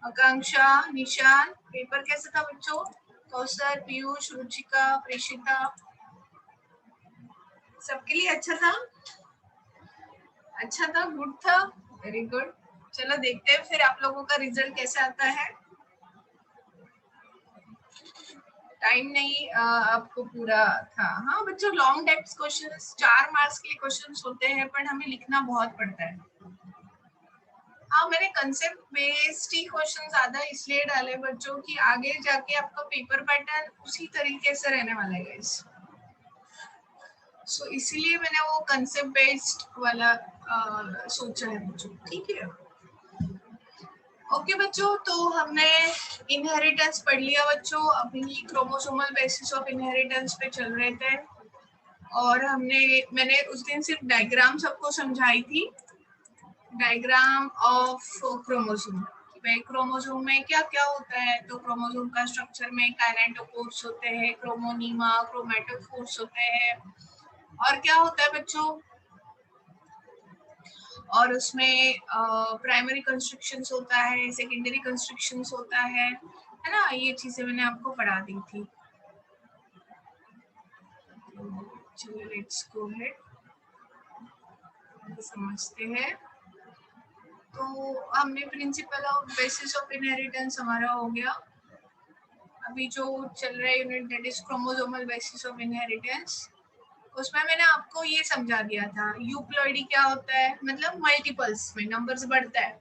आकांक्षा, निशान, पेपर कैसा था बच्चों? कौसर, पीयूष, रुचिका, प्रेषिता, सबके लिए अच्छा था? अच्छा था, गुड था, वेरी गुड। चलो देखते हैं फिर आप लोगों का रिजल्ट कैसा आता है। टाइम नहीं आपको पूरा था। हाँ बच्चों, लॉन्ग डेप्थ क्वेश्चंस 4 मार्क्स के लिए क्वेश्चंस होते हैं, पर हमें लिखना बहुत पड़ता है। हाँ, मैंने कंसेप्ट बेस्ड ही क्वेश्चन ज्यादा इसलिए डाले बच्चों की आगे जाके आपका पेपर पैटर्न उसी तरीके से रहने वाला है गाइस। सो इसीलिए मैंने वो कंसेप्ट बेस्ड वाला सोचा है बच्चों, ठीक है। ओके बच्चों, तो हमने इनहेरिटेंस पढ़ लिया बच्चों। अभी क्रोमोसोमल बेसिस ऑफ इनहेरिटेंस पे चल रहे थे, और मैंने उस दिन सिर्फ डायग्राम सबको समझाई थी, डायग्राम ऑफ क्रोमोसोम। क्रोमोसोम में क्या क्या होता है, तो क्रोमोसोम का स्ट्रक्चर में काइनेटोकोर्स होते हैं, क्रोमोनीमा, क्रोमेटोफोर्स होते हैं, और क्या होता है बच्चों, और उसमें प्राइमरी कंस्ट्रक्शंस होता है, सेकेंडरी कंस्ट्रक्शंस होता है ना। ये चीजें मैंने आपको पढ़ा दी थी। चलिए लेट्स गो अहेड, समझते हैं। तो हमने principle of basis of inheritance हमारा हो गया। अभी जो चल रहा है unit, that is chromosomal basis of inheritance. उसमें मैंने आपको ये समझा दिया था यूप्लॉइडी क्या होता है, मतलब मल्टीपल्स में नंबर्स बढ़ता है।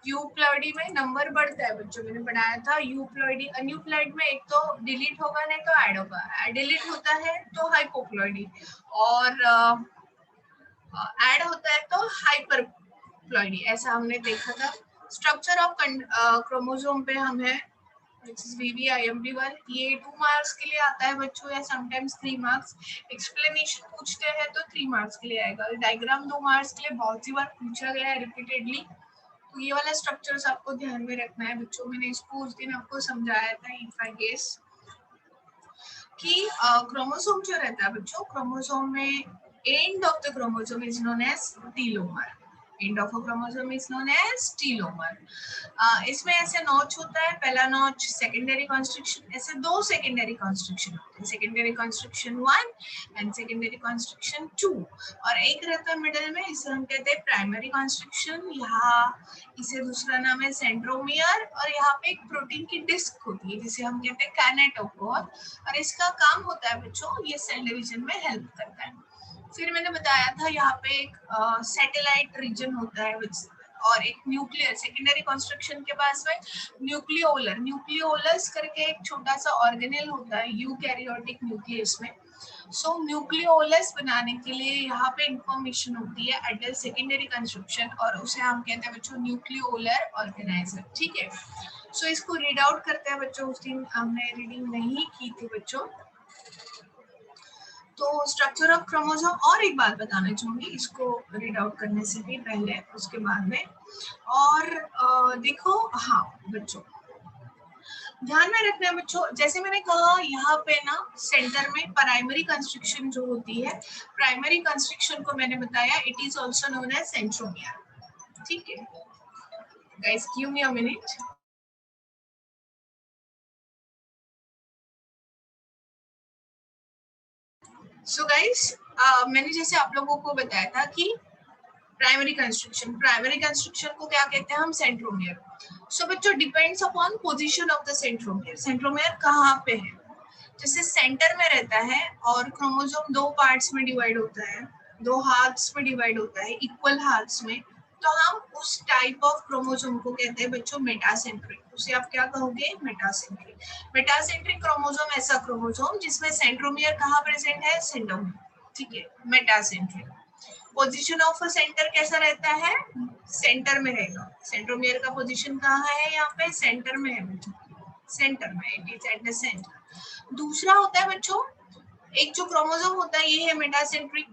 यूप्लॉइडी में नंबर बढ़ता है बच्चों, मैंने पढ़ाया था। यूप्लॉइडी, अनयूप्लॉइड में एक तो डिलीट होगा नहीं तो ऐड होगा, डिलीट होता है तो हाइपोप्लॉइडी, और ऐड होता है तो हाइपरप्लॉइडी, ऐसा हमने देखा था। स्ट्रक्चर ऑफ क्रोमोसोम पे हम है VVIMD1, ये 2 मार्क्स के लिए आता है बच्चों, या समटाइम्स 3 मार्क्स। एक्सप्लेनेशन पूछते हैं तो 3 मार्क्स के लिए आएगा। डायग्राम 2 मार्क्स के लिए बहुत सी बार पूछा गया है रिपीटेडली, तो ये वाला स्ट्रक्चर्स आपको ध्यान में रखना है बच्चों। मैंने इसको उस दिन आपको समझाया था, इफ आई गेस, कि क्रोमोसोम जो रहता है बच्चों, क्रोमोसोम में end of the chromosome is known as telomere. End of a chromosome is known as telomere. इसमें ऐसे नॉच होता है, पहला नॉच सेकेंडरी कंस्ट्रक्शन, ऐसे 2 सेकेंडरी कंस्ट्रक्शन होते हैं, secondary constriction 1 and secondary constriction 2, और एक रहता है मिडिल में, इसे हम कहते हैं प्राइमरी कंस्ट्रक्शन। यहाँ इसे दूसरा नाम है सेंट्रोमियर, और यहाँ पे एक प्रोटीन की डिस्क होती है जिसे हम कहते हैं काइनेटोकोर, और इसका काम होता है बच्चों, ये सेल डिवीजन में हेल्प करता है। फिर मैंने बताया था यहाँ पे एक सैटेलाइट रीजन होता है और एक न्यूक्लियर, सेकेंडरी कंस्ट्रक्शन के पास में न्यूक्लियोलर, न्यूक्लियोलस करके एक छोटा सा ऑर्गेनेल होता है यूकैरियोटिक न्यूक्लियस में। सो न्यूक्लियोलस बनाने के लिए यहाँ पे इंफॉर्मेशन होती है एट सेकेंडरी कंस्ट्रक्शन, और उसे हम कहते हैं बच्चों न्यूक्लियोलर ऑर्गेनाइजर, ठीक है। सो इसको रीड आउट करते हैं बच्चों, उस दिन हमने रीडिंग नहीं की थी बच्चों। तो स्ट्रक्चर ऑफ क्रोमोसोम, और एक बात बताना चाहूंगी इसको रीड आउट करने से भी पहले, उसके बाद में, और देखो, हाँ बच्चों ध्यान में रखना है बच्चों, जैसे मैंने कहा यहाँ पे ना सेंटर में प्राइमरी कंस्ट्रक्शन जो होती है, प्राइमरी कंस्ट्रक्शन को मैंने बताया it is also known as centromere, ठीक है guys, give me a minute. So guys, मैंने जैसे आप लोगों को बताया था कि प्राइमरी कंस्ट्रक्शन को क्या कहते हैं हम, सेंट्रोमियर। सो बच्चों depends upon position of the centromere, centromere कहाँ पे है। जैसे सेंटर में रहता है और क्रोमोसोम 2 पार्ट्स में डिवाइड होता है, 2 हाफ्स में डिवाइड होता है, इक्वल हाफ्स में, तो हम उस टाइप ऑफ क्रोमोसोम को कहते हैं बच्चों मेटासेंट्रिक। उसे आप क्या कहोगे, मेटासेंट्रिक। मेटासेंट्रिक क्रोमोसोम ऐसा क्रोमोसोम जिसमें सेंट्रोमियर कहाँ प्रेजेंट है, सेंट्रोमियर, ठीक है, मेटासेंट्रिक। पोजीशन ऑफ सेंटर कैसा रहता है, सेंटर में रहेगा। सेंट्रोमियर का पोजीशन कहाँ है, यहाँ पे सेंटर में है बच्चों, सेंटर में, it is at the centre. दूसरा होता है बच्चों, एक जो क्रोमोसोम होता है ये है मेटासेंट्रिक,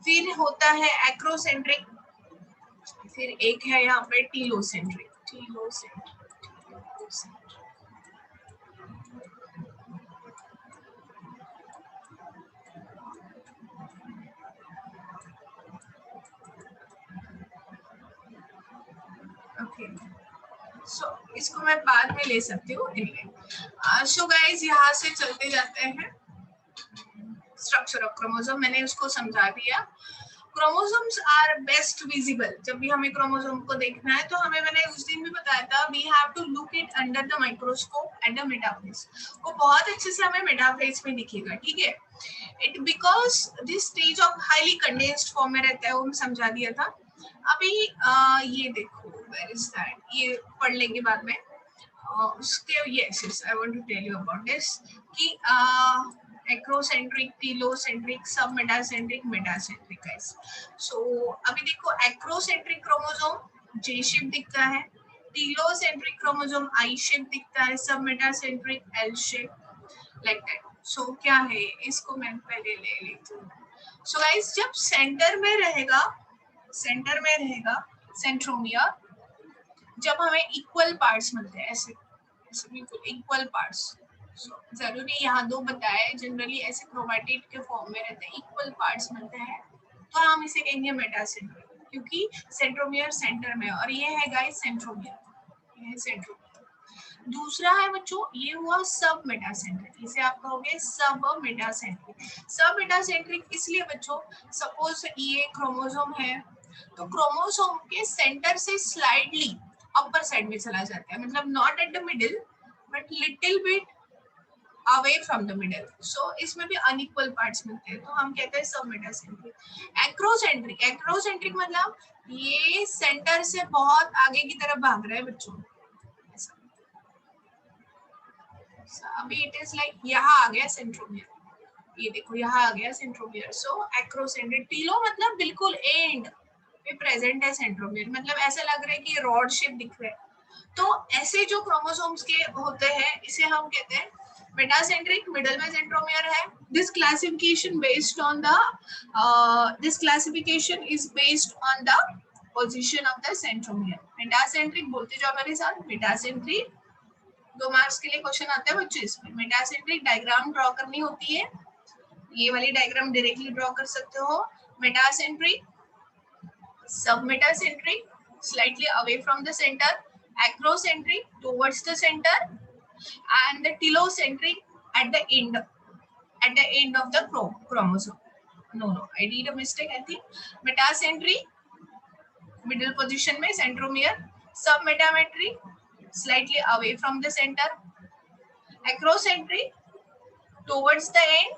फिर होता है एक्रोसेंट्रिक, फिर एक है यहाँ पे टीलोसेंट्रिक, टीलोसेंट्रिक, ओके। इसको मैं बाद में ले सकती हूँ इनमें। सो गाइस यहाँ से चलते जाते हैं स्ट्रक्चर ऑफ क्रोमोसोम, मैंने उसको समझा दिया। क्रोमोसोम्स आर बेस्ट विजिबल, जब भी हमें क्रोमोसोम को देखना है तो हमें, मैंने उस दिन भी बताया था, we have to look it under the microscope at the metaphase. वो बहुत अच्छे से हमें मेटाफेज में दिखेगा, ठीक है। It because this stage of highly condensed form में रहता है, वो मैं समझा दिया था। अभी ये देखो, वेयर इज दैट, ये पढ़ लेंगे बाद में। उसके yes I want to tell you about this कि acrocentric, telocentric, submetacentric, metacentric गाइस। सो अभी देखो, एक्रोसेंट्रिक क्रोमोसोम जे शेप दिखता है, टीलोसेंट्रिक क्रोमोसोम आई शेप दिखता है, submetacentric L shape, like that. So क्या है, इसको मैं पहले ले लेती हूँ। सो गाइस, जब सेंटर में रहेगा सेंट्रोमियर, जब हमें इक्वल पार्ट्स मिलते हैं, ऐसे बिल्कुल इक्वल पार्ट्स। जरूरी यहाँ दो बताए, जनरली ऐसे क्रोमैटिड के फॉर्म में रहते हैं, इक्वल पार्ट्स मिलते हैं, तो हम इसे कहेंगे मेटासेंट्रिक, क्योंकि सेंट्रोमियर सेंटर में, और ये है गाइस सेंट्रोमियर, ये है सेंट्रोमियर। दूसरा है बच्चों, ये हुआ सब मेटासेंट्रिक, इसे आप कहोगे सब मेटासेंट्रिक। सब मेटासेंट्रिक इसलिए बच्चों, सपोज ये क्रोमोसोम है, तो क्रोमोसोम के सेंटर से स्लाइडली अपर साइड में चला जाता है, मतलब not at the middle but little bit away from the middle. So इसमें भी अनइक्वल पार्ट्स मिलते हैं, तो हम कहते हैं सब मेटासेंट्रिक। एक्रोसेंट्रिक मतलब ये सेंटर से बहुत आगे की तरफ भाग रहा है बच्चों, अभी इट इज लाइक यहाँ आ गया सेंट्रोमियर, ये देखो यहाँ आ गया सेंट्रोमियर। सो एक्रोसेंट्रिक। टीलो मतलब बिल्कुल एंड में प्रेजेंट है सेंट्रोमियर, मतलब ऐसा लग रहा है कि रॉड शेप दिख रहा है। तो ऐसे जो क्रोमोसोम्स के होते हैं, इसे हम कहते हैं मेटासेंट्रिक, मिडल में सेंट्रोमियर है। This classification is based on the position of the centromere. Metacentric बोलते जाओ मेरे साथ, मेटासेंट्रिक 2 मार्क्स के लिए क्वेश्चन आता है बच्चों इसमें। मेटासेंट्रिक डायग्राम ड्रॉ करनी होती है, ये वाली डायग्राम डायरेक्टली ड्रॉ कर सकते हो। मेटासेंट्रिक, सब metacentric slightly away from the center, acrocentric towards the center, and the telocentric at the end of the chromosome. No, I did a mistake, I think. Metacentric middle position में centromere, submetametric slightly away from the center, acrocentric towards the end,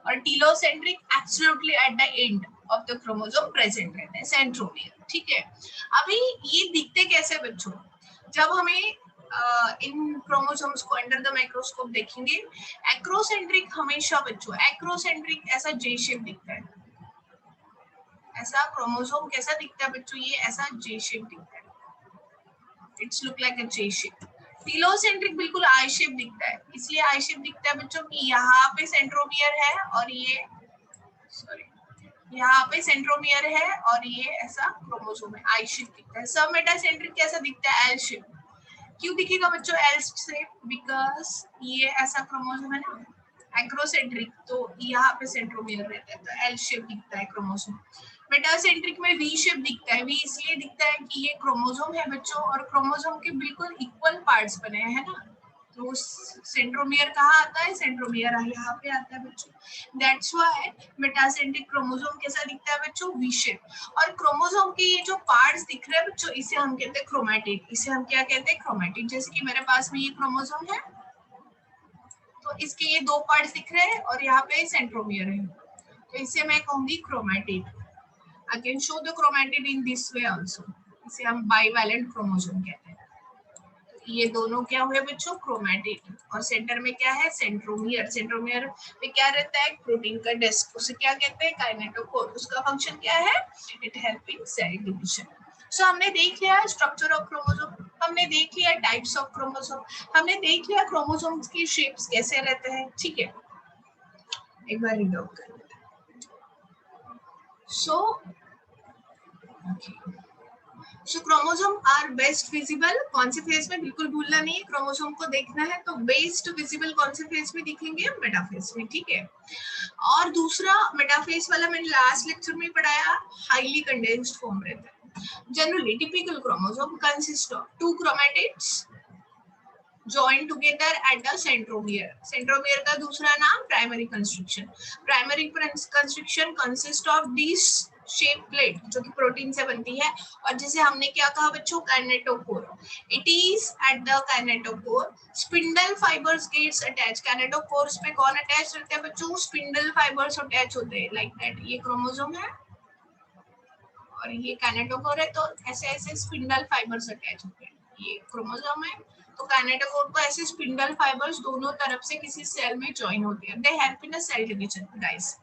और telocentric absolutely at the end of the chromosome present रहता है, centromere, ठीक है। अभी ये दिखते कैसे बच्चों, जब हमें इन क्रोमोसोम्स को अंडर द माइक्रोस्कोप देखेंगे, एक्रोसेंट्रिक हमेशा बच्चों, एक्रोसेंट्रिक ऐसा जे शेप दिखता है, ऐसा क्रोमोसोम कैसा दिखता है बच्चों, ये ऐसा जे शेप दिखता है, it's look like a J shape. Telocentric बिल्कुल आई शेप दिखता है, इसलिए आई शेप दिखता है बच्चों कि यहाँ पे सेंट्रोमियर है और ये यहाँ पे सेंट्रोमियर है और ये ऐसा क्रोमोसोम है, आई शेप दिखता है। सब मेटासेंट्रिक कैसा दिखता है, एल शेप। क्यों दिखेगा बच्चों एल शेप, बिकॉज ये ऐसा क्रोमोसोम है ना, एक्रोसेंट्रिक, तो यहाँ पे सेंट्रोमियर रहता है, तो एल शेप दिखता है क्रोमोसोम। मेटासेंट्रिक में वी शेप दिखता है, वी इसलिए दिखता है कि ये क्रोमोसोम है बच्चों, और क्रोमोसोम के बिल्कुल इक्वल पार्ट्स बने हैं ना, तो सेंट्रोमियर कहाँ आता है, सेंट्रोमियर यहाँ पे आता है बच्चों। दैट्स व्हाई मेटासेंट्रिक क्रोमोसोम कैसा दिखता है बच्चों, वी शेप। और क्रोमोसोम के ये जो पार्ट्स दिख रहे हैं बच्चों, इसे हम कहते हैं क्रोमैटिड, इसे हम क्या कहते हैं, क्रोमैटिड। जैसे कि मेरे पास में ये क्रोमोसोम है, तो इसके ये 2 पार्ट्स दिख रहे हैं और यहाँ पे सेंट्रोमियर है, तो इसे मैं कहूंगी chromatid. I can show the chromatid in this way also, इसे हम बाइवैलेंट क्रोमोसोम कहते हैं। ये दोनों क्या हुए बच्चों, क्रोमैटिड, और सेंटर में क्या है, सेंट्रोमियर। सेंट्रोमियर में क्या रहता है, प्रोटीन का डिस्क, उसे क्या कहते हैं, काइनेटोकोर। उसका फंक्शन क्या है, it help in cell division. So हमने देख लिया स्ट्रक्चर ऑफ क्रोमोसोम, हमने देख लिया टाइप्स ऑफ क्रोमोसोम, हमने देख लिया क्रोमोसोम्स की शेप्स कैसे रहते हैं, ठीक है। एक बार रीड आउट कर लेते हैं। सो सो क्रोमोसोम आर बेस्ट विजिबल, कौन से फेज में, बिल्कुल भूलना नहीं है, क्रोमोसोम को देखना है तो बेस्ट विजिबल कौन से फेज में दिखेंगे, मेटाफेज में, ठीक है। और दूसरा मेटाफेज वाला मैंने लास्ट लेक्चर में पढ़ाया, हाईली कंडेंस्ड फॉर्म रहता है, Generally, typical chromosome consists of two chromatids joined together at the centromere. Centromere का दूसरा नाम primary constriction. Primary constriction consists of this shape plate जो कि प्रोटीन से बनती है और जिसे हमने क्या कहा बच्चों, kinetochore. It is at the kinetochore spindle fibres gets attach. Kinetochores पे कौन अटैच रहते हैं बच्चों, स्पिंडल फाइबर्स अटैच होते हैं लाइक दैट. ये क्रोमोसोम है और ये काइनेटोकोर है, तो ऐसे ऐसे स्पिंडल फाइबर्स अटैच होते हैं. ये क्रोमोसोम है, तो काइनेटोकोर को ऐसे स्पिंडल फाइबर्स दोनों तरफ से किसी सेल में जॉइन होते हैं. They help in a cell division guys.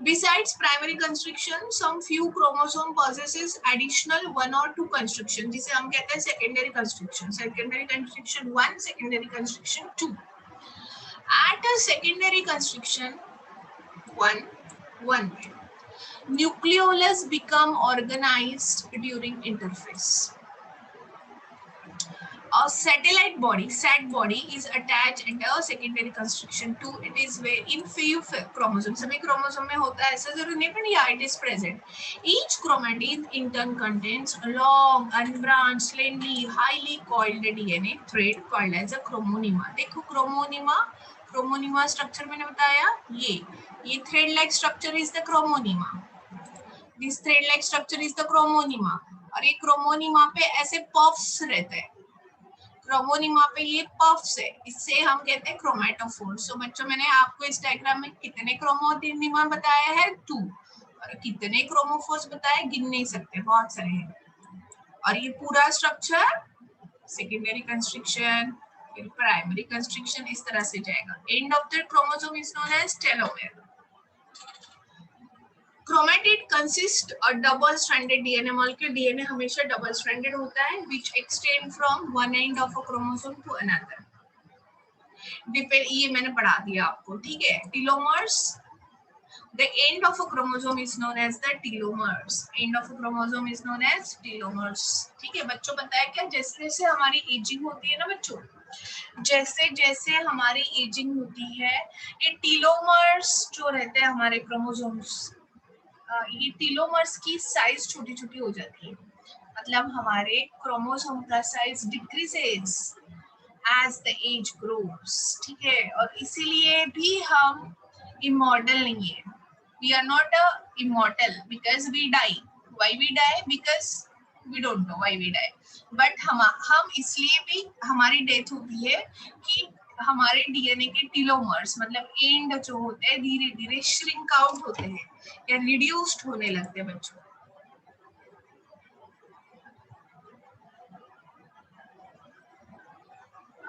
Besides primary constriction, some few chromosome possesses additional one or two constriction, जिसे हम कहते हैं secondary constriction. Secondary constriction 1, secondary constriction 2. At a secondary constriction 1, nucleolus become organized during interphase. A satellite body, SAT body, is attached under secondary constriction to. It is where in few chromosomes, सभी chromosome में होता है ऐसा जरूरी नहीं, पर yeah, it is present. Each chromatid in turn contains a long, unbranched, slender, highly coiled DNA thread called as a chromonema. देखो chromonema structure मैंने बताया, ये thread-like structure is the chromonema. This thread-like structure is the chromonema. और ये chromonema पे ऐसे puffs रहते हैं. क्रोमोनिमा पे ये पफ्स है, इससे हम कहते हैं क्रोमेटोफोर. सो बच्चों मैंने आपको इस डायग्राम में कितने क्रोमोनिमा बताया है, 2. और कितने क्रोमोफोर्स बताए, गिन नहीं सकते, बहुत सारे हैं. और ये पूरा स्ट्रक्चर सेकेंडरी कंस्ट्रिक्शन, फिर प्राइमरी कंस्ट्रिक्शन, इस तरह से जाएगा. End of the chromosome is known as telomere. Chromatid consists a double-stranded DNA molecule. DNA हमेशा double-stranded होता है, which extend from one end of a chromosome to another. ये मैंने पढ़ा दिया आपको, ठीक है. Telomers. The end of a chromosome is known as the telomers. End of a chromosome is known as telomers. ठीक है बच्चों, पता है क्या, जैसे जैसे हमारी एजिंग होती है ना बच्चों, जैसे जैसे हमारी एजिंग होती है, ये टीलोमर्स जो रहते हैं हमारे क्रोमोसोम्स, ये टीलोमर्स की साइज छोटी छोटी हो जाती है. मतलब हमारे क्रोमोसोम का size decreases as the age grows. ठीक है, और इसीलिए भी हम इमॉर्टल नहीं है. We are not a immortal because we die. Why we die? Because we don't know why we die. But हम इसलिए भी हमारी डेथ होती है कि हमारे डीएनए के टीलोमर्स मतलब एंड जो होते हैं धीरे धीरे श्रिंक आउट होते हैं या रिड्यूस्ड होने लगते हैं बच्चों.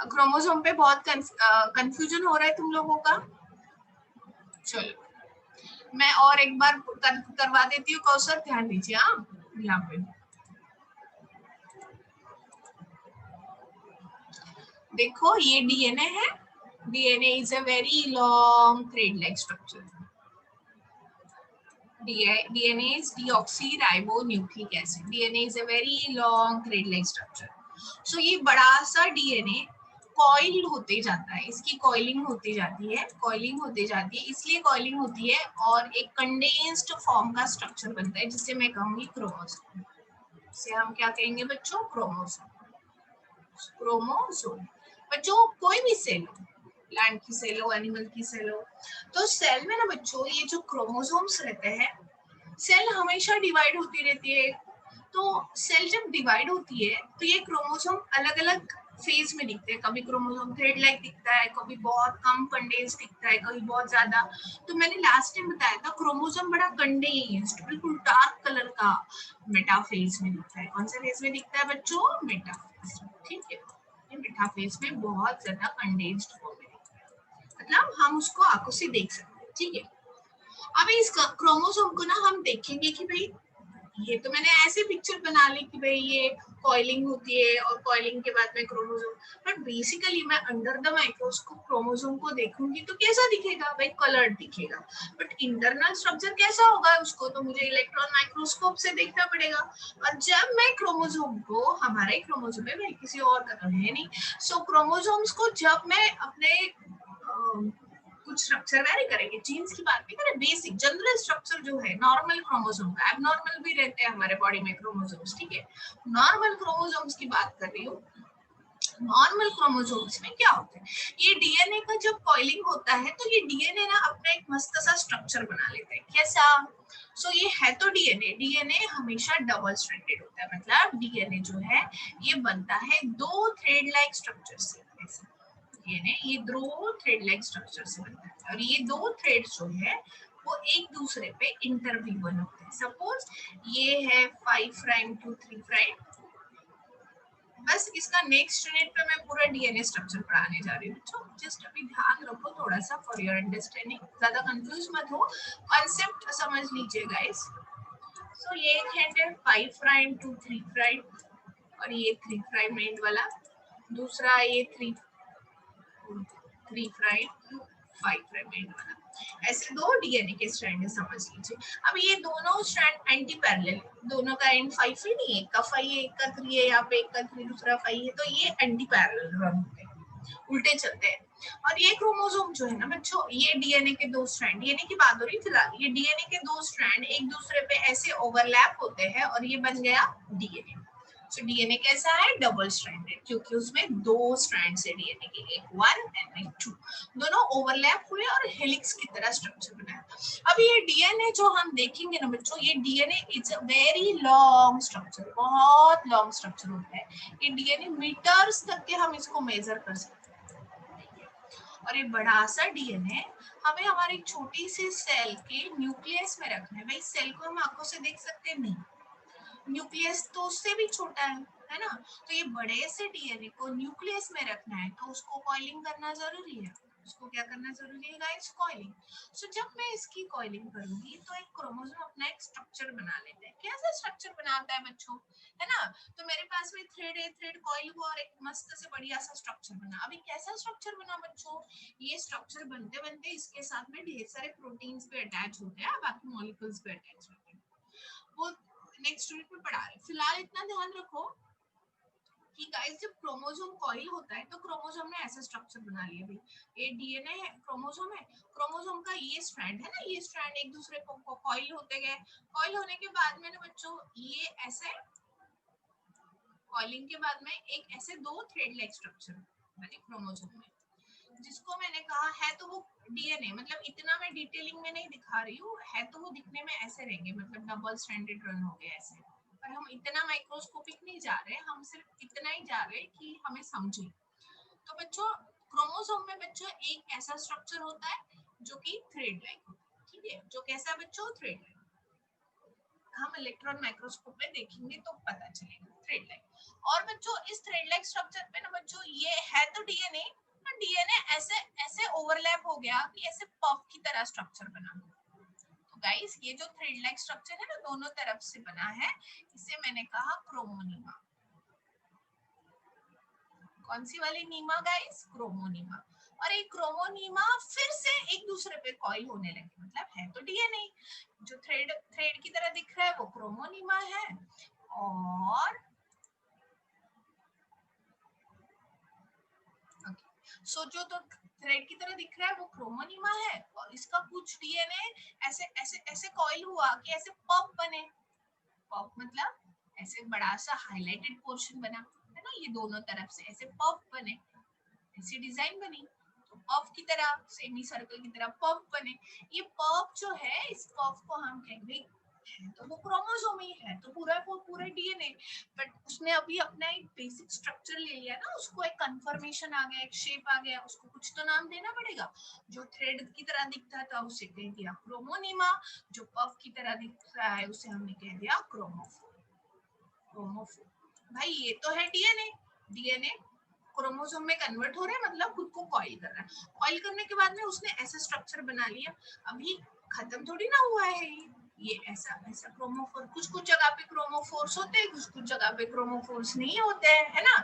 क्रोमोसोम पे बहुत कंफ्यूजन हो रहा है तुम लोगों का. चलो मैं और एक बार करवा देती हूँ कौशल, ध्यान दीजिए. हाँ, यहाँ पे देखो ये डीएनए है. DNA is a very long thread like structure. DNA is deoxyribonucleic acid. DNA is a very long thread-like structure. So ये बड़ा सा DNA कॉइल्ड होते जाता है, इसकी कॉइलिंग होती जाती है, इसलिए कॉइलिंग होती है और एक कंडेंस्ड फॉर्म का स्ट्रक्चर बनता है जिसे मैं कहूंगी क्रोमोसोम. इसे हम क्या कहेंगे बच्चों? क्रोमोसोम. क्रोमोसोम बच्चों कोई भी सेल हो, प्लांट की सेल हो, एनिमल की सेल हो, तो सेल में ना बच्चों ये जो क्रोमोसोम्स रहते हैं, सेल हमेशा डिवाइड होती रहती है. तो सेल जब डिवाइड होती है तो ये क्रोमोसोम अलग अलग फेज में दिखते हैं. कभी क्रोमोसोम थ्रेड लाइक दिखता है, कभी बहुत कम कंडेंस दिखता है, कभी बहुत ज्यादा. तो मैंने लास्ट टाइम बताया था क्रोमोसोम बड़ा कंडेंस्ड बिल्कुल डार्क कलर का मेटाफेज में दिखता है. कौन से फेज में दिखता है बच्चों? मेटाफेज. ठीक है, ये मेटाफेज में बहुत ज्यादा कंडेंस्ड फॉर्म में दिखता है, मतलब हम उसको आंखों से देख सकते हैं. ठीक है, अभी इस क्रोमोसोम को ना हम देखेंगे कि भाई ये तो मैंने ऐसे पिक्चर बना ली कि भाई ये कॉइलिंग होती है और कॉइलिंग के बाद में क्रोमोसोम, बट बेसिकली मैं अंडर द माइक्रोस्कोप क्रोमोसोम को देखूंगी तो कैसा दिखेगा भाई? कलर्ड दिखेगा. बट इंटरनल स्ट्रक्चर कैसा होगा उसको तो मुझे इलेक्ट्रॉन माइक्रोस्कोप से देखना पड़ेगा. और जब मैं क्रोमोसोम को, हमारा ही क्रोमोसोम है भाई, किसी और का तो है नहीं, सो क्रोमोसोम्स को जब मैं अपने कुछ कुछ स्ट्रक्चर वेरी करेंगे, जीन्स की बात नहीं करें, बेसिक जनरल स्ट्रक्चर जो है नॉर्मल क्रोमोसोम का, एबनॉर्मल भी रहते हैं हमारे बॉडी में क्रोमोसोम्स, ठीक है, नॉर्मल क्रोमोसोम्स की बात कर रही हूँ। नॉर्मल क्रोमोसोम्स में क्या होता है, ये डीएनए का जब कॉइलिंग होता है तो ये डीएनए ना अपना एक मस्त सा स्ट्रक्चर बना लेता है, कैसा, सो ये है तो डीएनए हमेशा डबल स्ट्रैंडेड होता है, मतलब डीएनए जो है ये बनता है दो थ्रेड लाइक स्ट्रक्चर से, डीएनए ये दो थ्रेड लाइक स्ट्रक्चर से बनता है, और ये दो थ्रेड जो है वो एक दूसरे पे इंटरवीवन होते हैं। सपोज ये है 5 प्राइम टू 3 प्राइम, बस इसका नेक्स्ट यूनिट पे मैं पूरा डीएनए स्ट्रक्चर पढ़ाने जा रही हूँ, तो जस्ट अभी ध्यान रखो थोड़ा सा फॉर योर अंडरस्टैंडिंग, ज्यादा कंफ्यूज मत हो, कॉन्सेप्ट समझ लीजिए गाइस। सो ये एक हैंड है 5 प्राइम टू 3 प्राइम, और ये 3 प्राइम एंड वाला, दूसरा ये 3 प्राइम टू 5 प्राइम एंड वाला, ऐसे दो डीएनए के स्ट्रैंड है समझ लीजिए। अब ये दोनों स्ट्रैंड एंटी पैरेलल, दोनों का एंड 5 ही नहीं है, एक का 5 है एक का 3 है, यहाँ पे एक का 3 दूसरा 5 है, तो ये एंटी पैरेलल रन होते हैं, उल्टे चलते हैं। और ये क्रोमोसोम जो है ना बच्चों, ये डीएनए के दो स्ट्रैंड, डीएनए की बात हो रही फिलहाल, ये डीएनए के दो स्ट्रैंड एक दूसरे पे ऐसे ओवरलैप होते हैं और ये बन गया डीएनए। तो डीएनए कैसा है, डबल स्ट्रैंडेड, क्योंकि उसमें दो स्ट्रैंड्स है डीएनए के, एक 1 एंड एक 2, दोनों ओवरलैप हुए और हेलिक्स की तरह स्ट्रक्चर बनाया। अब ये डीएनए जो हम देखेंगे ना बच्चों, ये DNA is a very long structure, बहुत लॉन्ग स्ट्रक्चर होता है, ये डीएनए मीटर्स तक के हम इसको मेजर कर सकते हैं। और ये बड़ा सा डीएनए हमें हमारी छोटी सी सेल के न्यूक्लियस में रखना है। भाई सेल को हम आंखों से देख सकते हैं नहीं, न्यूक्लियस तो उससे भी छोटा है ना, तो ये बड़े से डीएनए को न्यूक्लियस में रखना है तो उसको कॉइलिंग करना जरूरी है, उसको क्या करना जरूरी है गाइस, कॉइलिंग। सो जब मैं इसकी कॉइलिंग करूंगी तो एक क्रोमोसोम अपना एक स्ट्रक्चर बना लेता है, कैसा स्ट्रक्चर बनाता है बच्चों, है ना, तो मेरे पास में थ्रेड है, थ्रेड कॉइल हुआ और एक मस्त से बढ़िया सा स्ट्रक्चर बना। अभी कैसा स्ट्रक्चर बना बच्चों, ये स्ट्रक्चर बनते बनते इसके साथ में ढेर सारे प्रोटीन्स पे अटैच होते हैं, बाकी मॉलिक्यूल्स पे अटैच होते हैं, वो नेक्स्ट यूनिट में पढ़ा रहे। फिलहाल इतना ध्यान रखो कि गाइस जब क्रोमोसोम कॉइल होता है तो क्रोमोसोम ने ऐसा स्ट्रक्चर बना लिया, भाई ये डीएनए है, क्रोमोसोम है, क्रोमोसोम का ये स्ट्रैंड है ना, ये स्ट्रैंड एक दूसरे को कॉइल होते गए, कॉइल होने के बाद में ना बच्चों ये ऐसे कॉइलिंग के बाद में एक ऐसे दो थ्रेड लाइक स्ट्रक्चर बने क्रोमोसोम में, जिसको मैंने कहा है तो वो डीएनए, मतलब इतना मैं डिटेलिंग में नहीं दिखा रही हूँ, है तो वो दिखने में ऐसे रहेंगे, मतलब डबल स्ट्रैंडेड रन हो गया ऐसे, पर हम इतना माइक्रोस्कोपिक नहीं जा रहे, हम सिर्फ इतना ही जा रहे कि हमें समझे। तो बच्चों क्रोमोसोम में बच्चों एक ऐसा स्ट्रक्चर होता है जो कि थ्रेड लाइक होता है, ठीक है, जो कैसा बच्चों, थ्रेड लाइक, हम इलेक्ट्रॉन माइक्रोस्कोप में देखेंगे तो पता चलेगा थ्रेड लाइक। और बच्चों इस थ्रेड लाइक स्ट्रक्चर पे ना बच्चों ये है तो डीएनए, डीएनए ऐसे ऐसे ओवरलैप हो गया कि ऐसे पफ की तरह स्ट्रक्चर बना। तो गाइस ये जो थ्रेड लाइक स्ट्रक्चर है ना दोनों तरफ से बना है, इसे मैंने कहा क्रोमोनीमा। कौन सी वाली नीमा गाइस, क्रोमोनीमा। और एक क्रोमोनीमा फिर से एक दूसरे पे कॉइल होने लगे, मतलब है तो डीएनए, जो थ्रेड थ्रेड की तरह दिख रहा है वो क्रोमोनीमा है, और सो जो तो थ्रेड की तरह दिख रहा है वो क्रोमोनीमा है, और इसका कुछ डीएनए ऐसे ऐसे ऐसे कॉइल हुआ कि ऐसे पफ बने, पफ मतलब ऐसे बड़ा सा हाईलाइटेड पोर्शन बना है ना, ये दोनों तरफ से ऐसे पफ बने, ऐसी डिजाइन बनी, तो पफ की तरह सेमी सर्कल की तरह पफ बने। ये पफ जो है इस पफ को हम कहेंगे है तो वो क्रोमोसोम ही है, तो पूरा डीएनए, बट उसने अभी अपना एक बेसिक स्ट्रक्चर ले लिया ना, उसको एक कन्फर्मेशन आ गया, एक शेप आ गया, उसको कुछ तो नाम देना पड़ेगा। जो थ्रेड की तरह दिखता था उसे कह दिया क्रोमोनीमा, जो पफ की तरह दिख रहा है उसे हमने कह दिया क्रोमोफोर। क्रोमोफोर भाई ये तो है डीएनए, डीएनए क्रोमोसोम में कन्वर्ट हो रहा है, मतलब खुद को कॉइल कर रहा है, कॉइल करने के बाद में उसने ऐसा स्ट्रक्चर बना लिया, अभी खत्म थोड़ी ना हुआ है ये ऐसा ऐसा क्रोमोफोर, कुछ कुछ जगह पे क्रोमोफोर्स होते हैं, कुछ कुछ जगह पे क्रोमोफोर्स नहीं होते हैं, है ना।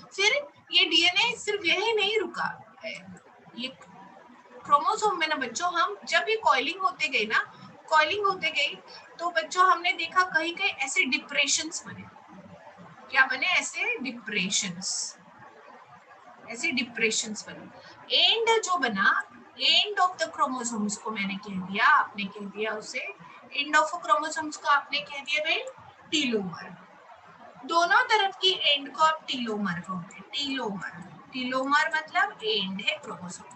फिर ये डीएनए सिर्फ यही नहीं रुका, ये क्रोमोसोम में ना बच्चों हम जब ये कॉइलिंग होते गई ना, कॉइलिंग होते गई तो बच्चों हमने देखा कहीं कहीं ऐसे डिप्रेशंस बने, क्या बने, ऐसे डिप्रेशंस, ऐसे डिप्रेशंस बने, एंड जो बना एंड ऑफ द क्रोमोसोम्स को मैंने कह दिया, आपने कह दिया उसे एंड ऑफ क्रोमोसोम्स को आपने कह दिया भाई टीलोमर। दोनों तरफ की एंड को आप टीलोमर कहोगे, टीलोमर। टीलोमर मतलब एंड है क्रोमोसोम का।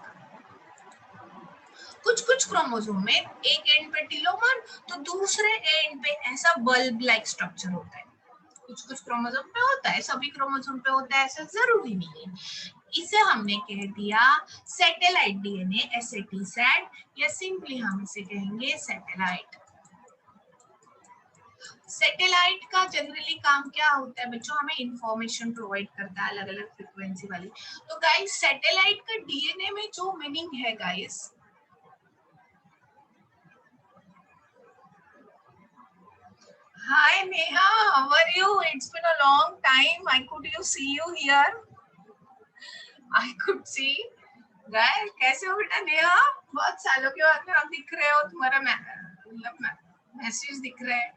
कुछ कुछ क्रोमोसोम में एक एंड पे टीलोमर तो दूसरे एंड पे ऐसा बल्ब लाइक स्ट्रक्चर होता है। कुछ कुछ क्रोमोसोम पे होता है, सभी क्रोमोसोम पे होता है ऐसा जरूरी नहीं है। इसे हमने कह दिया सैटेलाइट डीएनए, एसएटी-सैट, या सिंपली हम इसे कहेंगे सैटेलाइट। सैटेलाइट का जनरली काम क्या होता है बच्चों, हमें इंफॉर्मेशन प्रोवाइड करता है अलग अलग फ्रीक्वेंसी वाली। तो गाइस सैटेलाइट का डीएनए में जो मीनिंग है guys, Hi Neha, how are you? It's been a long time. I could you see you here? I could see. Guys कैसे हो बेटा नेहा? बहुत सालों के बाद में आप दिख रहे हो, तुम्हारा मैसेज दिख रहा है।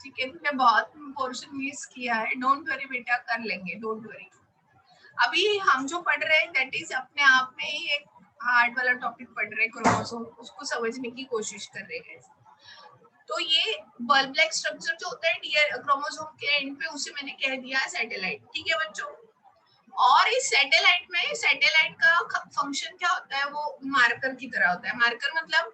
ठीक है, तुमने बहुत पोर्शन मिस किया है। डोंट वरी बेटा, कर लेंगे, डोंट वरी। अभी हम जो पढ़ रहे हैं दैट इज अपने आप में ही एक हार्ड वाला टॉपिक पढ़ रहे हैं, क्रोमोसोम, उसको समझने की कोशिश कर रहे हैं। तो ये बल्ब लाइक स्ट्रक्चर जो होता है क्रोमोसोम के एंड पे, उसे मैंने कह दिया सैटेलाइट। ठीक है बच्चों, और इस सैटेलाइट में सैटेलाइट का फंक्शन क्या होता है, वो मार्कर की तरह होता है। मार्कर मतलब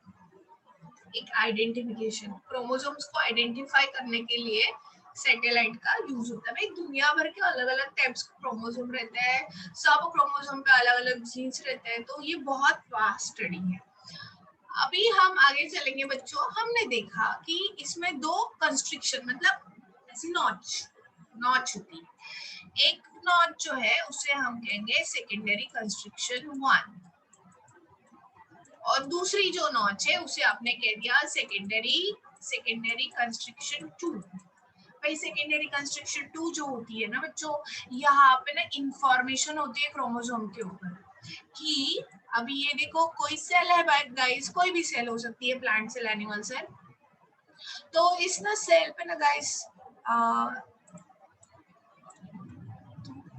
एक आइडेंटिफिकेशन, क्रोमोसोम्स को आइडेंटिफाई करने के लिए सैटेलाइट का यूज होता है। भाई दुनिया भर के अलग अलग टाइप्स के क्रोमोसोम रहते हैं, सब क्रोमोसोम पे अलग अलग जीन्स रहते हैं, तो ये बहुत वास्ट स्टडी है। अभी हम आगे चलेंगे बच्चों। हमने देखा कि इसमें दो कंस्ट्रिक्शन मतलब ऐसी नॉच नॉच होती है। एक नॉच जो है उसे हम कहेंगे सेकेंडरी कंस्ट्रिक्शन 1, और दूसरी जो नॉच है उसे आपने कह दिया सेकेंडरी कंस्ट्रिक्शन 2। भाई सेकेंडरी कंस्ट्रक्शन 2 जो होती है ना बच्चों, यहाँ पे ना इंफॉर्मेशन होती है क्रोमोसोम के ऊपर कि अभी ये देखो कोई सेल है गाइस, कोई भी सेल हो सकती है, प्लांट सेल, एनिमल सेल। तो इस ना सेल पे ना गाइस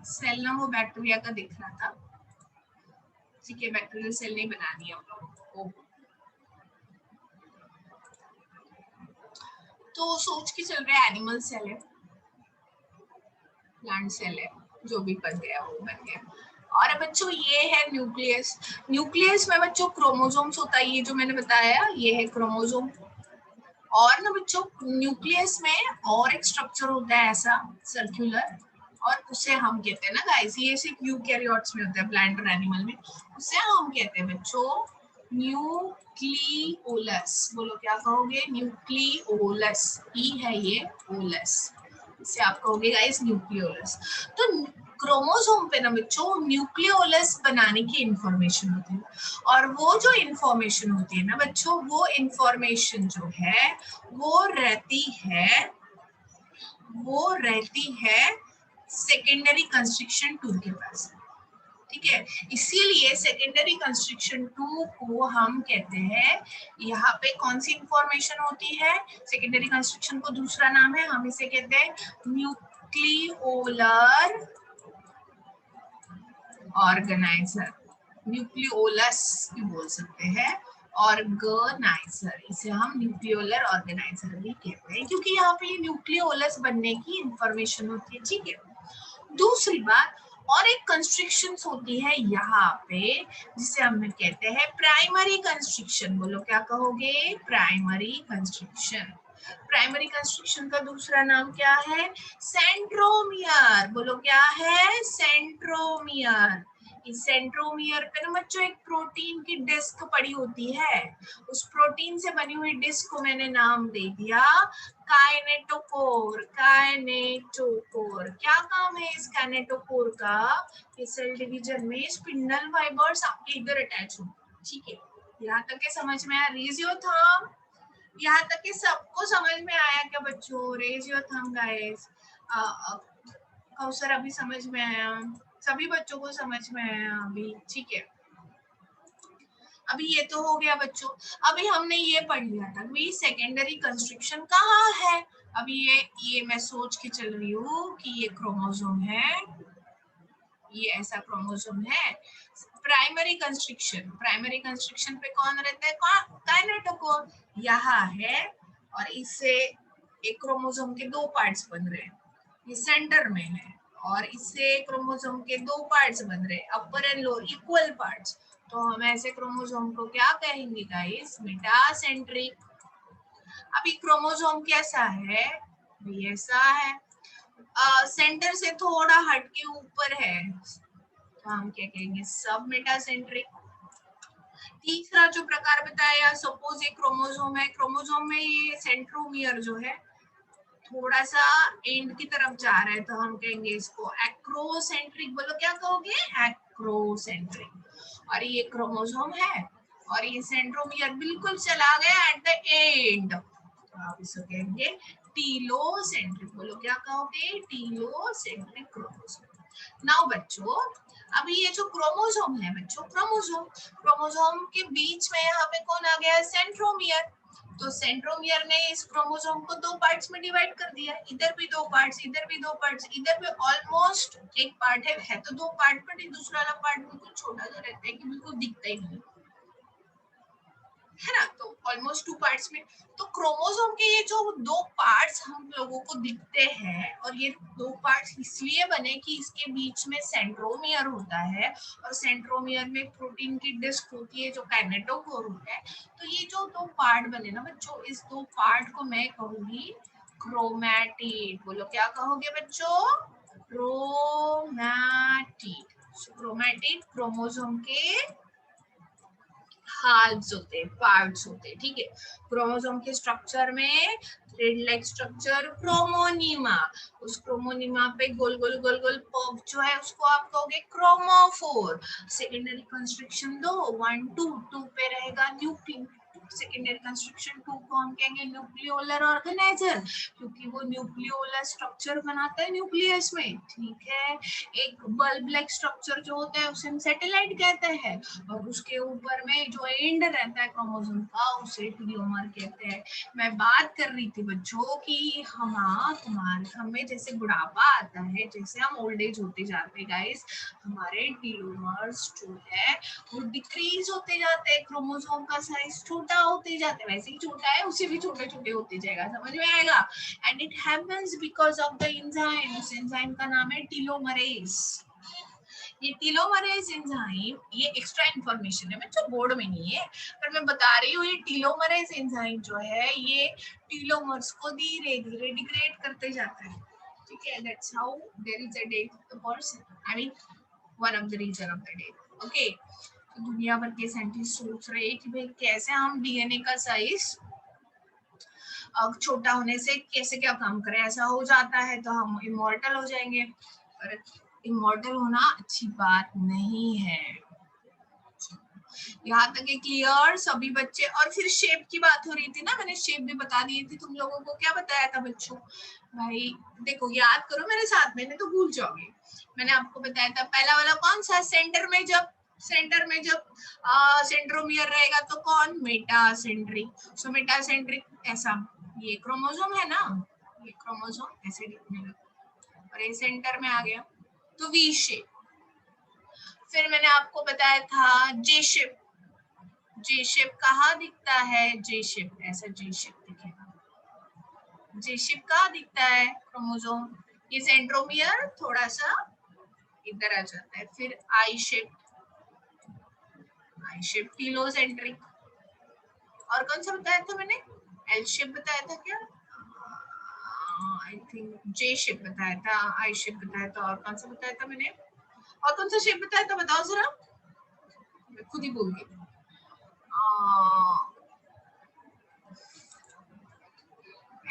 सेल ना वो बैक्टीरिया का दिख रहा था। ठीक है, बैक्टीरियल सेल नहीं बनानी है हम लोगों को। तो सोच के चल रहे एनिमल सेल है, प्लांट सेल है, जो भी बन गया वो बन गया। और बच्चों ये है न्यूक्लियस। न्यूक्लियस में बच्चों क्रोमोसोम्स होता है, ये जो मैंने बताया ये है क्रोमोसोम। और ना बच्चों न्यूक्लियस में और एक स्ट्रक्चर होता है ऐसा सर्कुलर, और उसे हम कहते हैं ना गाइस, ये सिर्फ यूकैरियोट्स में होता है, प्लांट और एनिमल में। उसे हम कहते हैं बच्चों न्यूक्लियोलस। बोलो क्या कहोगे, न्यूक्लियोलस ही है ये, ओलस, इसे आप कहोगे गाइस न्यूक्लियोलस। तो क्रोमोसोम पे ना बच्चों न्यूक्लियोलस बनाने की इंफॉर्मेशन होती है, और वो जो इंफॉर्मेशन होती है ना बच्चों, वो इंफॉर्मेशन जो है वो रहती है सेकेंडरी कंस्ट्रक्शन 2 के पास। ठीक है, इसीलिए सेकेंडरी कंस्ट्रक्शन 2 को हम कहते हैं, यहाँ पे कौन सी इंफॉर्मेशन होती है, सेकेंडरी कंस्ट्रक्शन को दूसरा नाम है, हम इसे कहते हैं न्यूक्लियोलर ऑर्गेनाइजर, न्यूक्लियोलस भी बोल सकते हैं, ऑर्गेनाइजर, इसे हम न्यूक्लियोलर ऑर्गेनाइजर भी कहते हैं, क्योंकि यहाँ पे न्यूक्लियोलस बनने की इंफॉर्मेशन होती है। ठीक है, दूसरी बात और एक कंस्ट्रक्शन होती है यहाँ पे, जिसे हम कहते हैं प्राइमरी कंस्ट्रक्शन। बोलो क्या कहोगे, प्राइमरी कंस्ट्रक्शन। प्राइमरी कंस्ट्रक्शन का दूसरा नाम क्या है, सेंट्रोमियर। बोलो क्या है, सेंट्रोमियर। इस सेंट्रोमियर पे ना बच्चों एक प्रोटीन की डिस्क पड़ी होती है, उस प्रोटीन से बनी हुई डिस्क को मैंने नाम दे दिया काइनेटोकोर। काइनेटोकोर क्या काम है इस काइनेटोकोर का, ये सेल डिवीजन में स्पिंडल फाइबर्स आपके इधर अटैच होंगे। ठीक है, यहाँ तक के समझ में आया, रेज योर थंब। यहाँ तक कि सबको समझ में आया क्या बच्चों, raise your thumb guys. Kausar अभी समझ में आया, सभी बच्चों को समझ में आया अभी। ठीक है, अभी ये तो हो गया बच्चों। अभी हमने ये पढ़ लिया था कि सेकेंडरी कंस्ट्रक्शन कहाँ है। अभी ये मैं सोच के चल रही हूँ कि ये क्रोमोसोम है, ये ऐसा क्रोमोसोम है, प्राइमरी कंस्ट्रक्शन पे कौन रहता है, काइनेटोकोर यहाँ है, और इससे एक क्रोमोसोम के दो पार्ट्स बन रहे हैं, ये सेंटर में है, और इससे क्रोमोसोम के दो पार्ट्स बन रहे हैं, अपर एंड लोअर इक्वल पार्ट्स। तो हम ऐसे क्रोमोसोम को क्या कहेंगे गाइस, मेटासेंट्रिक। अभी क्रोमोसोम कैसा है, ये ऐसा है, सेंटर से थोड़ा हटके ऊपर है, तो हम क्या कहेंगे, सब मेटासेंट्रिक। तीसरा जो प्रकार बताया, सपोज ये क्रोमोसोम है, क्रोमोसोम में ये सेंट्रोमियर जो है थोड़ा सा एंड की तरफ जा रहा है, तो हम कहेंगे इसको एक्रोसेंट्रिक। बोलो क्या कहोगे, एक्रोसेंट्रिक। और ये क्रोमोसोम है, और ये सेंट्रोमियर बिल्कुल चला गया एट द एंड, तो आप इसको कहेंगे टीलोसेंट्रिक। बोलो क्या कहोगे, टीलोसेंट्रिक क्रोमोसोम। नाउ बच्चों, अभी ये जो क्रोमोसोम है बच्चों, क्रोमोसोम के बीच में यहाँ पे कौन आ गया, सेंट्रोमियर। तो सेंट्रोमियर ने इस क्रोमोसोम को दो पार्ट्स में डिवाइड कर दिया, इधर भी दो पार्ट्स, इधर भी दो पार्ट्स, इधर भी ऑलमोस्ट एक पार्ट है तो दो पार्ट, बट दूसरा वाला पार्ट बिल्कुल छोटा सा रहता है कि बिल्कुल दिखता ही नहीं है ना, तो ऑलमोस्ट टू पार्ट्स में। तो क्रोमोसोम के ये जो दो पार्ट्स हम लोगों को दिखते हैं, और ये दो पार्ट्स इसलिए बने कि इसके बीच में सेंट्रोमियर होता है, और सेंट्रोमियर में प्रोटीन की डिस्क होती है जो काइनेटोकोर होता है। तो ये जो दो पार्ट बने ना बच्चों, इस दो पार्ट को मैं कहूंगी क्रोमैटिड। बोलो क्या कहोगे बच्चों, क्रोमैटिड। क्रोमैटिड क्रोमोसोम के हार्ट्स होते हैं, पार्ट्स होते हैं, ठीक है। क्रोमोसोम के स्ट्रक्चर में थ्रेड लाइक स्ट्रक्चर, क्रोमोनिमा, उस क्रोमोनिमा पे गोल गोल गोल गोल पफ जो है उसको आप कहोगे क्रोमोफोर। सेकेंडरी कंस्ट्रक्शन दो, 1 2 2 पे रहेगा न्यूक्लियस, सेकेंडरी कंस्ट्रक्शन 2 को हम कहेंगे न्यूक्लियोलर ऑर्गेनाइजर, क्योंकि वो न्यूक्लियोलर स्ट्रक्चर बनाता है न्यूक्लियस में, ठीक है। एक बल्ब लाइक स्ट्रक्चर जो होता है उसे हम सैटेलाइट कहते हैं, और उसके ऊपर में जो एंड रहता है क्रोमोसोम का उसे टीलोमर कहते हैं। मैं बात कर रही थी बच्चों कि हमें जैसे बुढ़ापा आता है, जैसे हम ओल्ड एज होते जाते हैं गाइस, हमारे टीलोमर्स जो है वो डिक्रीज होते जाते हैं, क्रोमोसोम का साइज छोटा होते जाता है, वैसे ही छोटा है उसे भी छोटे छोटे होते जाएगा, समझ में आएगा। And it happens because of the enzyme, उस एंजाइम का नाम है टीलोमरेज। ये टीलोमरेज एंजाइम, ये एक्स्ट्रा इंफॉर्मेशन है बच्चों, बोर्ड में नहीं है पर मैं बता रही हूँ, ये टीलोमरेज एंजाइम जो है ये टीलोमर्स को धीरे धीरे डिग्रेड करते जाता है, ठीक है। That's how there is a death of the person, I mean one of the reason of the death, okay. तो दुनिया भर के साइंटिस्ट सोच रहे हैं कि भाई कैसे हम डीएनए का साइज छोटा होने से कैसे क्या काम करें, ऐसा हो जाता है तो हम इमॉर्टल हो जाएंगे, पर इमॉर्टल होना अच्छी बात नहीं है। यहाँ तक है क्लियर सभी बच्चे। और फिर शेप की बात हो रही थी ना, मैंने शेप भी बता दिए थे तुम लोगों को, क्या बताया था बच्चों, भाई देखो याद करो मेरे साथ, मैंने तो भूल जाओगे। मैंने आपको बताया था पहला वाला कौन सा, सेंटर में जब सेंट्रोमियर रहेगा तो कौन, मेटासेंट्रिक। सो मेटासेंट्रिक ऐसा, ये क्रोमोसोम है ना, ये क्रोमोसोम ऐसे दिखने लगा, और ये सेंटर में आ गया तो वी शेप। फिर मैंने आपको बताया था जे शेप, जे शेप कहाँ दिखता है, जे शेप ऐसा जे शेप दिखेगा, जे शेप कहाँ दिखता है, क्रोमोसोम, ये सेंट्रोमियर थोड़ा सा इधर आ जाता है। फिर आई शेप टीलोसेंट्रिक। और कौन सा बताया था मैंने, एल शेप बताया था क्या, आई थिंक जे शेप बताया था, आई शेप बताया था, और कौन सा बताया था मैंने, और कौन सा शेप बताया था बताओ जरा, मैं खुद ही भूल गई।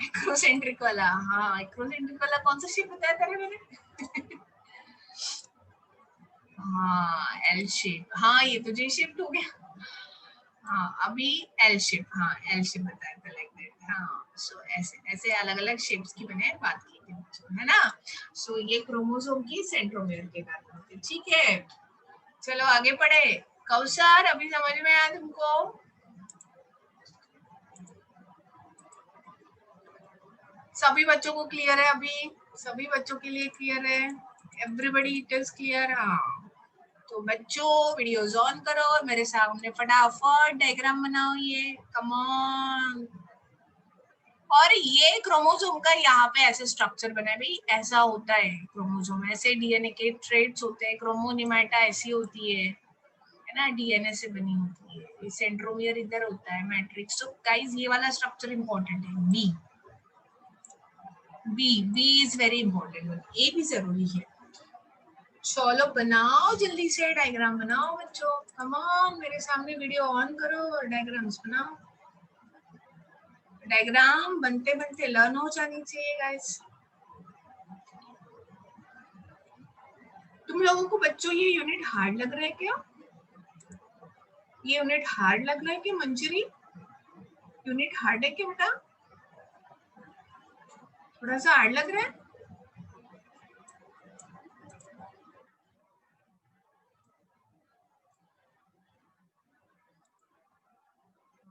एक्रोसेंट्रिक वाला, हाँ एक्रोसेंट्रिक वाला कौन सा शेप बताया था मैंने हाँ एल शेप, हाँ ये तो जे शेप हो गया, हाँ अभी एल शेप, हाँ एल शेप बताया था लाइक दैट, हाँ। सो ऐसे ऐसे अलग अलग शेप्स की मैंने बात की थी, है ना। सो ये क्रोमोसोम की सेंट्रोमियर के कारण होती है, ठीक है। चलो आगे पढ़े, कौशर अभी समझ में आया तुमको, सभी बच्चों को क्लियर है, अभी सभी बच्चों के लिए क्लियर है, एवरीबॉडी इट इज क्लियर, हाँ। तो बच्चों वीडियोस ऑन करो और मेरे सामने फटाफट डायग्राम बनाओ ये, कम ऑन। और ये क्रोमोसोम का यहाँ पे ऐसे स्ट्रक्चर बना है भाई, ऐसा होता है क्रोमोसोम, ऐसे डीएनए के ट्रेड्स होते हैं, क्रोमोनिमेटा ऐसी होती है ना, डीएनए से बनी होती है, ये सेंट्रोमियर इधर होता है, मैट्रिक्स। तो गाइस ये वाला स्ट्रक्चर इंपॉर्टेंट है, B B B is very important, A भी जरूरी है। चलो बनाओ जल्दी से डायग्राम बनाओ बच्चों, कम ऑन, मेरे सामने वीडियो ऑन करो और डायग्राम्स बनाओ। डायग्राम बनते बनते लर्न हो जानी चाहिए गाइस। तुम लोगों को बच्चों ये यूनिट हार्ड लग रहा है क्या? ये यूनिट हार्ड लग रहा है कि मंजरी? यूनिट हार्ड है क्या बेटा? थोड़ा सा हार्ड लग रहा है?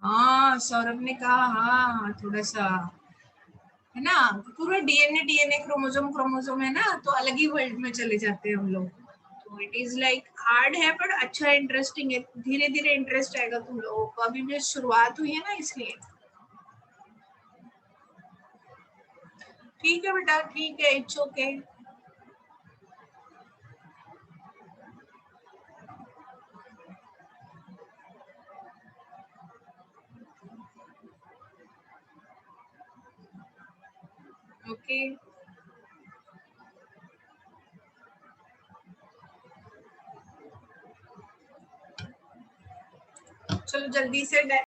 हाँ सौरभ ने कहा हाँ थोड़ा सा है ना, पूरा डीएनए क्रोमोसोम क्रोमोसोम है ना, तो अलग ही वर्ल्ड में चले जाते हैं हम लोग। तो इट इज लाइक हार्ड है पर अच्छा इंटरेस्टिंग है, धीरे धीरे इंटरेस्ट आएगा तुम लोगों को, अभी भी शुरुआत हुई है ना इसलिए। ठीक है बेटा, ठीक है, इट्स ओके। ओके चलो जल्दी से